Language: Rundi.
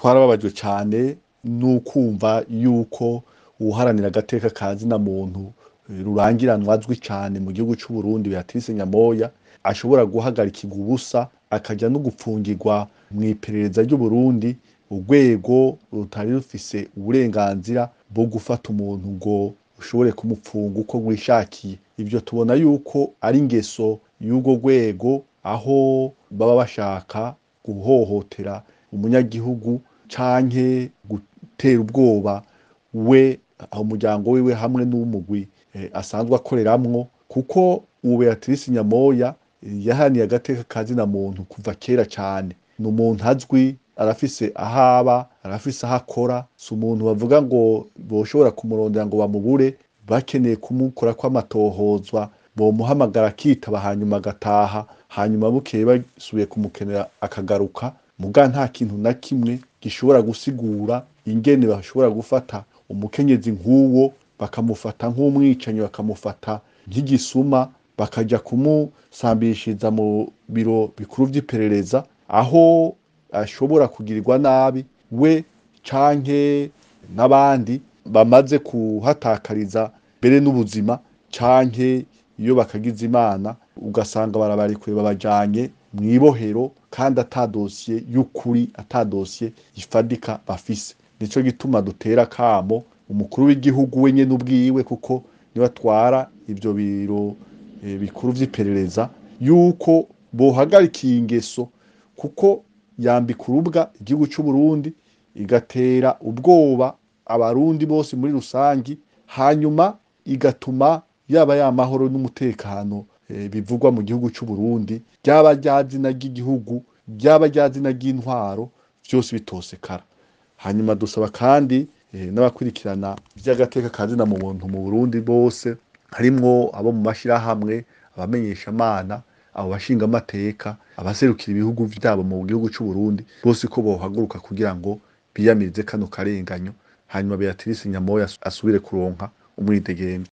twarababajwe cane n'ukumva yuko uwuharanira agateka ka zina muntu rurangiranwa azwi cane mu gihugu c'u Burundi Beatrice Nyamoya ashobora guhagarikirwa ubusa akaja no gupfungirwa mw'iperereza ry'u Burundi, urwego rutari rufise uburenganzira bwo gufata umuntu ngo ushobore kumupfunga uko rwishakiye. Ivyo tubona yuko ari ingeso y'urwo rwego, aho baba bashaka guhohotera umunyagihugu canke gutera ubwoba we umuryango wiwe hamwe n'umugwi asanzwe akoreramwo, kuko uwo Beatrice Nyamoya yahaniye agateka ka zina muntu kuva kera cane. Ni umuntu azwi, arafise ahaba, arafise aho akora, si umuntu bavuga ngo boshobora kumurondera ngo bamubure, bakeneye kumukorako amatohozwa bomuhamagara akitaba hanyuma agataha, hanyuma bukeye basubiye kumukenera akagaruka. Muga nta kintu na kimwe gishobora gusigura ingene bashobora gufata umukenyezi nk'uwo bakamufata nk'umwicanyi, bakamufata nk'igisuma, bakaja kumusambishiriza mu biro bikuru vy'iperereza, aho ashobora kugirirwa nabi we canke n'abandi bamaze kuhatakariza mbere n'ubuzima, canke iyo bakagize Imana ugasanga barabarekuye babajanye mw'ibohero kandi ata dosiye y'ukuri, ata dosiye ifadika bafise. Nico gituma dutera akamo umukuru w'igihugu we nyene ubwiwe, kuko niwe atwara ivyo biro bikuru vy'iperereza, yuko bohagarika iyi ngeso, kuko yambika urubwa igihugu c'u Burundi, igatera ubwoba abarundi bose muri rusangi, hanyuma igatuma yaba y'amahoro n'umutekano bivugwa mu gihugu c'u Burundi, ryaba rya zina ry'igihugu, ryaba rya zina ry'intwaro, vyose bitosekara. Hanyuma dusaba kandi n'abakurikirana vy'agateka ka zina muntu mu Burundi bose, harimwo abo mu mashirahamwe, abamenyeshamana, abo bashinga amateka, abaserukira ibihugu vyabo mu gihugu c'u Burundi, bose ko bohaguruka kugira ngo biyamirize kano karenganyo, hanyuma Beatrice Nyamoya asubire kuronka umwidegemvyo.